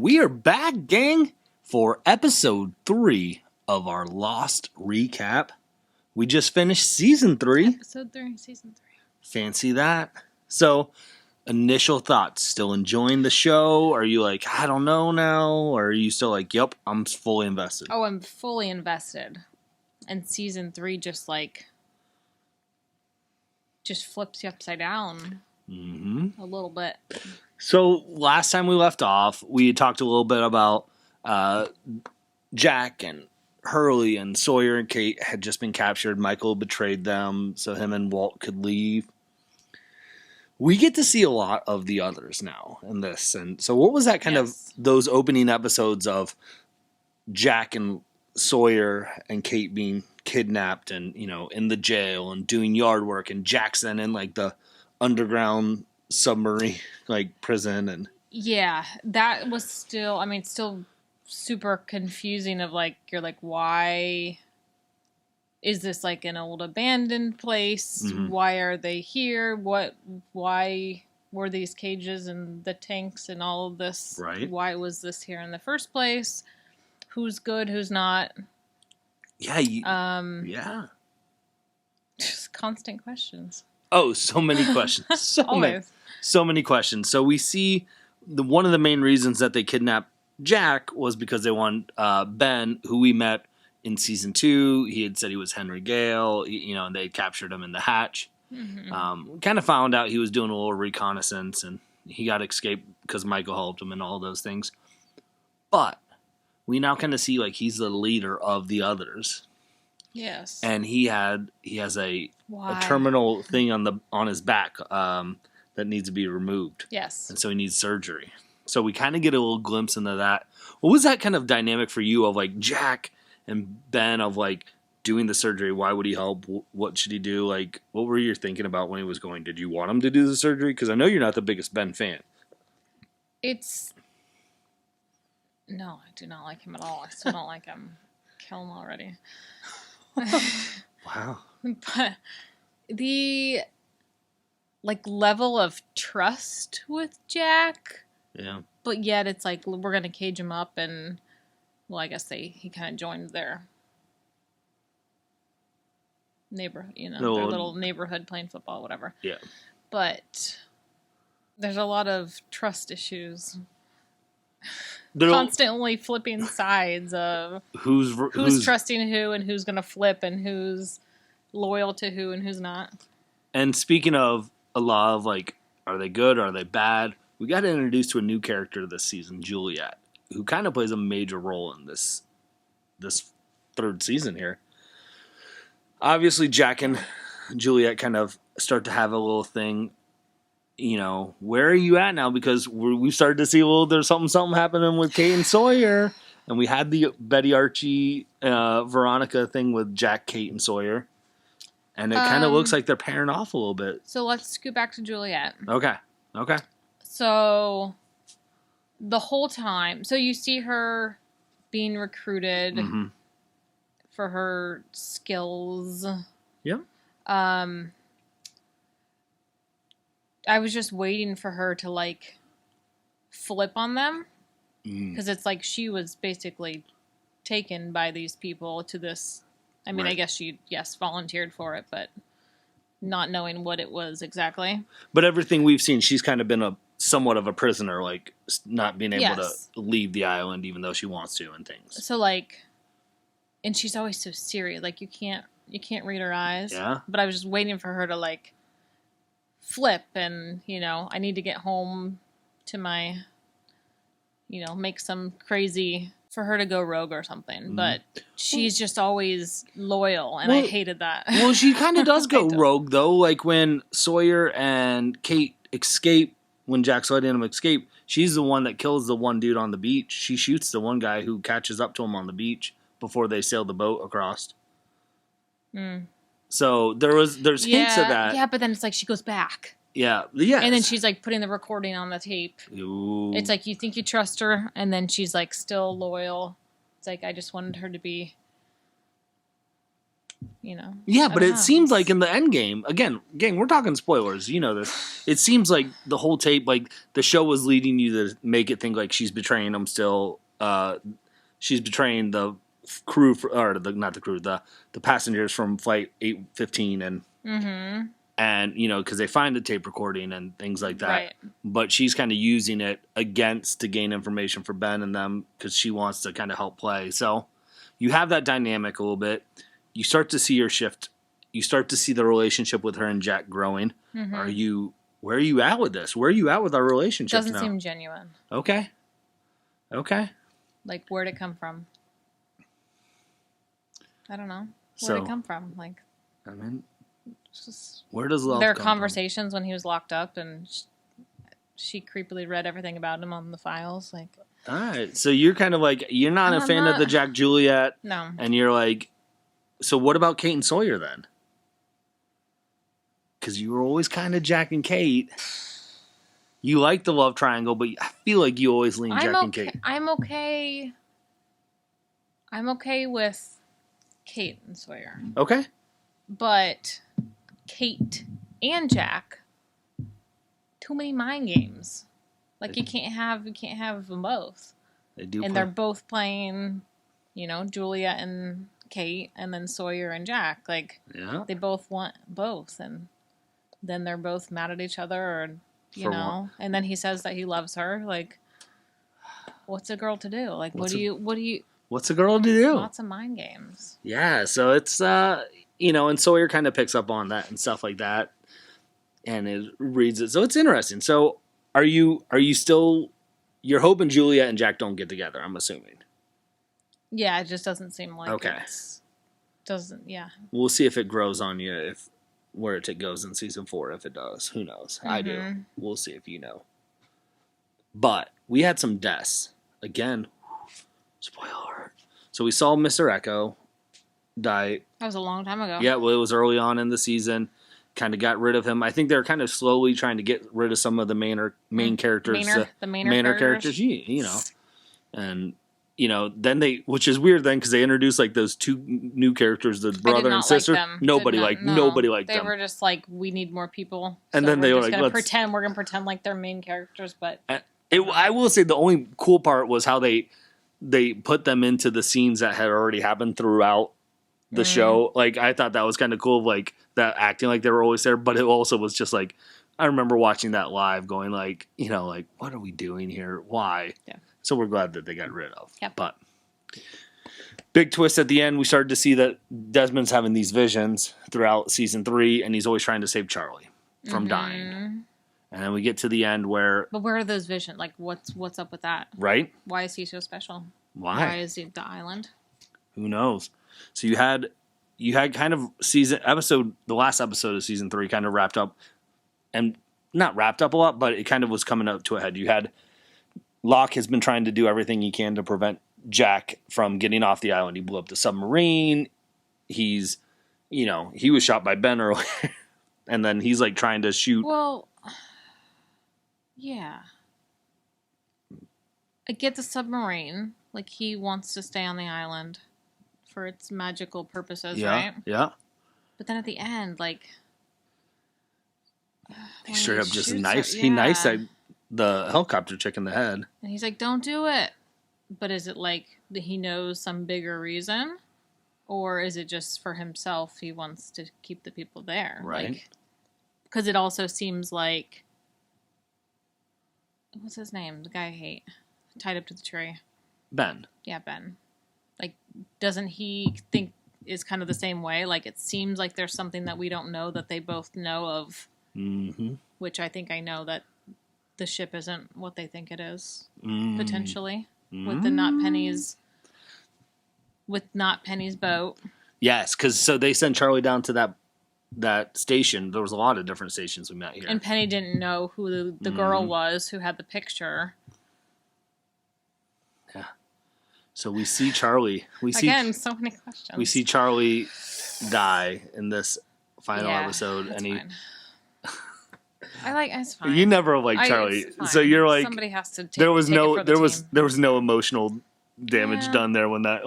We are back, gang, for episode 3 of our Lost recap. We just finished season 3. Episode 3, season 3. Fancy that. So, initial thoughts. Still enjoying the show? Are you like, I don't know now? Or are you still like, yep, I'm fully invested? Oh, I'm fully invested. And season 3 just flips you upside down a little bit. So, last time we left off, we talked a little bit about Jack and Hurley and Sawyer and Kate had just been captured. Michael betrayed them so him and Walt could leave. We get to see a lot of the others now in this. And so what was that kind of those opening episodes of Jack and Sawyer and Kate being kidnapped and, you know, in the jail and doing yard work and Jackson in like the underground submarine like prison? And yeah, that was still super confusing of like, you're like, why is this like an old abandoned place? Mm-hmm. Why are they here? Why were these cages and the tanks and all of this? Right. Why was this here in the first place? Who's good? Who's not? Yeah. Yeah. Just constant questions. Oh, so many questions. So many questions. So we see one of the main reasons that they kidnapped Jack was because they want Ben, who we met in season 2. He had said he was Henry Gale, and they captured him in the hatch. Mm-hmm. Kind of found out he was doing a little reconnaissance, and he got escaped because Michael helped him and all those things. But we now kind of see like he's the leader of the others. Yes. And he has a terminal thing on his back that needs to be removed. Yes. And so he needs surgery. So we kind of get a little glimpse into that. What was that kind of dynamic for you of like Jack and Ben of like doing the surgery? Why would he help? What should he do? Like, what were you thinking about when he was going? Did you want him to do the surgery? Because I know you're not the biggest Ben fan. No, I do not like him at all. I still don't like him. Kill him already. Wow. But the level of trust with Jack. Yeah. But yet it's like we're gonna cage him up, and I guess he kind of joined their neighborhood, their little neighborhood playing football, whatever. Yeah. But there's a lot of trust issues. Constantly flipping sides of who's trusting who and who's gonna flip and who's loyal to who and who's not. And speaking of a lot of like, are they good? Are they bad? We got introduced to a new character this season, Juliet, who kind of plays a major role in this third season here. Obviously, Jack and Juliet kind of start to have a little thing. Where are you at now? Because we started to see there's something happening with Kate and Sawyer, and we had the Betty Archie, Veronica thing with Jack, Kate, and Sawyer, and it kind of looks like they're pairing off a little bit. So let's scoot back to Juliet. Okay. So the whole time, so you see her being recruited for her skills. Yeah. I was just waiting for her to flip on them, because it's like she was basically taken by these people to this. I mean, right. I guess she volunteered for it, but not knowing what it was exactly. But everything we've seen, she's kind of been somewhat of a prisoner, like not being able to leave the island even though she wants to and things. So and she's always so serious. Like you can't read her eyes. Yeah. But I was just waiting for her to flip and, I need to get home to my, make some crazy, for her to go rogue or something. Mm-hmm. But she's just always loyal, and I hated that. Well, she kind of does go rogue, though. Like when Sawyer and Kate escape, when Jack's letting them escape, she's the one that kills the one dude on the beach. She shoots the one guy who catches up to him on the beach before they sail the boat across. Mm. So there's hints of that. Yeah, but then it's like she goes back. Yeah. Yes. And then she's putting the recording on the tape. Ooh. It's like you think you trust her, and then she's still loyal. It's like I just wanted her to be Yeah, but it seems know. like in the end game, again, we're talking spoilers. You know this. It seems like the whole tape, like the show was leading you to make it think like she's betraying them still. She's betraying the crew, not the crew, the passengers from flight 815, and because they find the tape recording and things like that. Right. But she's kind of using it against to gain information for Ben and them because she wants to kind of help play. So you have that dynamic a little bit. You start to see her shift. You start to see the relationship with her and Jack growing. Mm-hmm. Where are you at with this? Where are you at with our relationship Doesn't now? seem genuine. Okay. Like, where'd it come from? I don't know. Where'd it come from? Like, I mean, just where does love their come conversations when he was locked up and she creepily read everything about him on the files. Like, all right. So you're kind of like, you're not a fan of the Jack Juliet. No. And you're like, so what about Kate and Sawyer then? Because you were always kind of Jack and Kate. You like the love triangle, but I feel like you always lean Jack and Kate. I'm okay with Kate and Sawyer. Okay. But Kate and Jack, too many mind games. Like you can't have them both. They do, and they're both playing, Julia and Kate, and then Sawyer and Jack. Like, they both want both, and then they're both mad at each other, or and then he says that he loves her. Like, what's a girl to do? Like, what's a girl to do? Lots of mind games. Yeah, so it's and Sawyer kind of picks up on that and stuff like that, and it reads it. So it's interesting. So are you still? You're hoping Juliet and Jack don't get together, I'm assuming. Yeah, it just doesn't seem like Yeah. We'll see if it grows on you, where it goes in season 4, if it does. Who knows? Mm-hmm. I do. We'll see if you know. But we had some deaths. Again, spoiler alert. So we saw Mr. Echo die. That was a long time ago. Yeah, well, it was early on in the season. Kind of got rid of him. I think they're kind of slowly trying to get rid of some of the main characters. The main characters, And, then which is weird then, because they introduced like those 2 new characters, the brother and sister. Nobody liked them. They were just like, we need more people. And then they were like, we're going to pretend like they're main characters, but. I will say the only cool part was how they put them into the scenes that had already happened throughout the show. Like, I thought that was kind of cool, like, that acting like they were always there, but it also was just like, I remember watching that live going like, like, what are we doing here? Why? Yeah. So we're glad that they got rid of. Yep. But big twist at the end, we started to see that Desmond's having these visions throughout season 3, and he's always trying to save Charlie from dying. And then we get to the end where... But where are those visions? Like, what's up with that? Right? Why is he so special? Why is he the island? Who knows? So you had kind of the last episode of season 3 kind of wrapped up, and not wrapped up a lot, but it kind of was coming up to a head. You had Locke has been trying to do everything he can to prevent Jack from getting off the island. He blew up the submarine. He's, he was shot by Ben earlier, and then he's like trying to shoot. Well, yeah. I get the submarine. Like, he wants to stay on the island for its magical purposes, right? Yeah. But then at the end, like... He straight up just knifes. He knifes the helicopter chick in the head. And he's like, don't do it. But is it like that he knows some bigger reason? Or is it just for himself? He wants to keep the people there. Right. Because it also seems like... What's his name? The guy I hate. Tied up to the tree. Ben. Yeah, Ben. Like, doesn't he think is kind of the same way? Like, it seems like there's something that we don't know that they both know of. Mm-hmm. Which I think I know that the ship isn't what they think it is. Potentially. With the Not Penny's boat. Yes, because so they sent Charlie down to that station. There was a lot of different stations we met here. And Penny didn't know who the girl was who had the picture. Yeah. So we see Charlie. So many questions. We see Charlie die in this final episode, and he. Fine. It's fine. You never liked Charlie, so you're like somebody has to. There was no emotional damage done there when that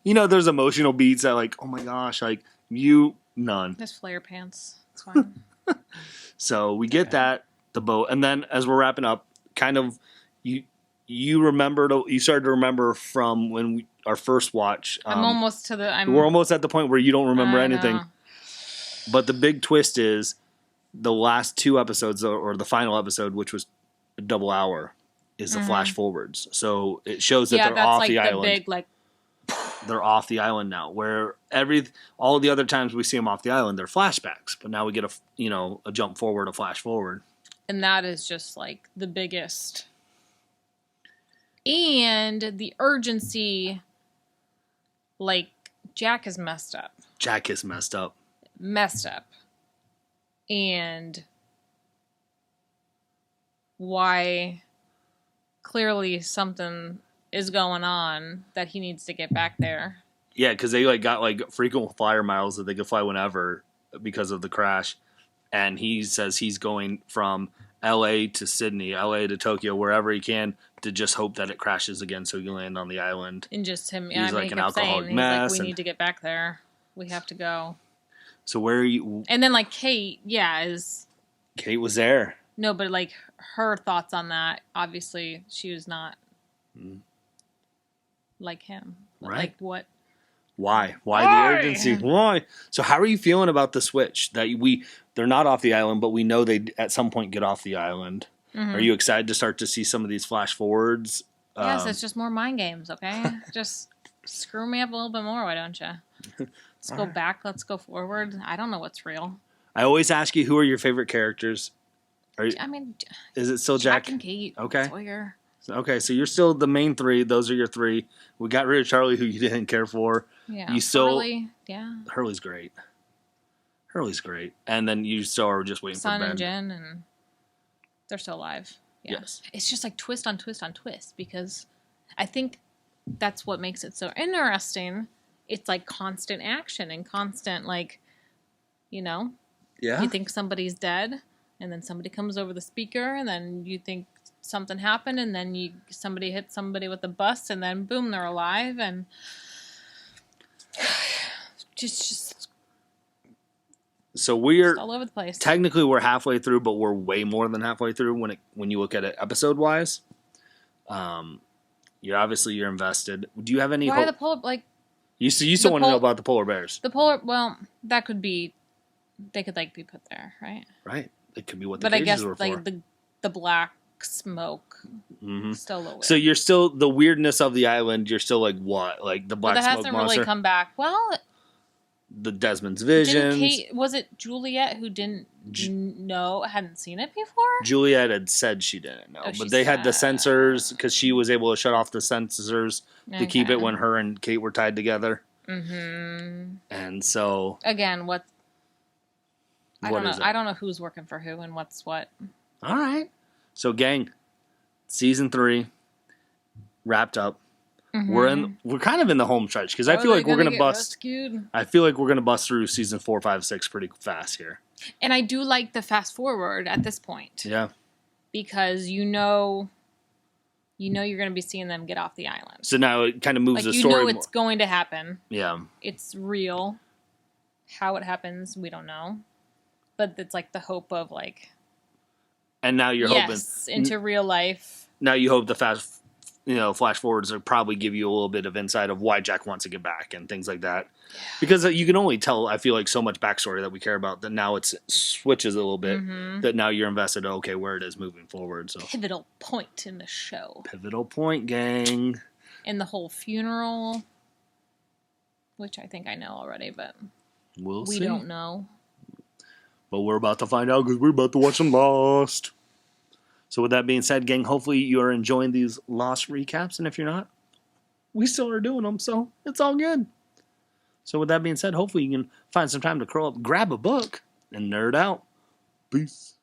there's emotional beats that like, oh my gosh, like You, none. There's flare pants. It's fine. So we get that, the boat. And then as we're wrapping up, kind of, you started to remember from when our first watch. I'm almost to the... We're almost at the point where you don't remember I anything. know. But the big twist is the last 2 episodes, or the final episode, which was a double hour, is the flash forwards. So it shows that they're off the island. Big, like... They're off the island now, where all the other times we see them off the island, they're flashbacks. But now we get a jump forward, a flash forward. And that is just like the biggest. And the urgency, like, Jack is messed up. Messed up. And why clearly something is going on that he needs to get back there. Yeah, because they got frequent flyer miles that they could fly whenever because of the crash. And he says he's going from LA to Sydney, LA to Tokyo, wherever he can, to just hope that it crashes again so he can land on the island. And just him, he's like an alcoholic mess. He's like, we need to get back there. We have to go. So where are you? And then Kate, Kate was there. No, but her thoughts on that, obviously she was not like him. But right. What? Why the urgency? Why? So how are you feeling about the switch? That they're not off the island, but we know they at some point get off the island. Mm-hmm. Are you excited to start to see some of these flash forwards? Yes, it's just more mind games, okay? Just screw me up a little bit more, why don't you? Let's go back, let's go forward. I don't know what's real. I always ask you, who are your favorite characters? Is it still Jack and Kate? Okay. Sawyer. Okay, so you're still the main 3. Those are your 3. We got rid of Charlie, who you didn't care for. Yeah. You still Hurley, yeah. Hurley's great. And then you still are just waiting Son for Ben. and Jen, and they're still alive. Yeah. Yes. It's just like twist on twist on twist, because I think that's what makes it so interesting. It's like constant action and constant, Yeah. You think somebody's dead, and then somebody comes over the speaker, and then you think something happened, and then somebody hit somebody with a bus, and then boom, they're alive, and just so we're all over the place. Technically, we're halfway through, but we're way more than halfway through when you look at it episode wise. You're invested. Do you have any? Why the polar You still want to know about the polar bears? That could be. They could be put there, right? Right. It could be what the cages were for. But I guess the black smoke still a little weird. So you're still the weirdness of the island. You're still what? The black smoke monster. That hasn't really come back. Well, the Desmond's visions. Was it Juliet who didn't know, hadn't seen it before? Juliet had said she didn't know, but they had the sensors because she was able to shut off the sensors to keep it when her and Kate were tied together. Mm-hmm. And so again, I don't know. I don't know who's working for who and what's what. All right. So, gang, season 3 wrapped up. Mm-hmm. We're kind of in the home stretch because I feel like we're gonna bust. Rescued? I feel like we're gonna bust through season 4, 5, 6 pretty fast here. And I do like the fast forward at this point. Yeah. Because you're gonna be seeing them get off the island. So now it kind of moves the story. It's going to happen. Yeah. It's real. How it happens, we don't know. But it's the hope of and now you're hoping into real life. Now you hope the flash forwards will probably give you a little bit of insight of why Jack wants to get back and things like that. Yeah. Because you can only tell, I feel so much backstory that we care about that now it switches a little bit. Mm-hmm. That now you're invested. Okay, where it is moving forward. So pivotal point in the show. Pivotal point, gang. And the whole funeral, which I think I know already, but we don't know. But we're about to find out because we're about to watch some Lost. So with that being said, gang, hopefully you are enjoying these Lost recaps. And if you're not, we still are doing them. So it's all good. So with that being said, hopefully you can find some time to curl up, grab a book, and nerd out. Peace.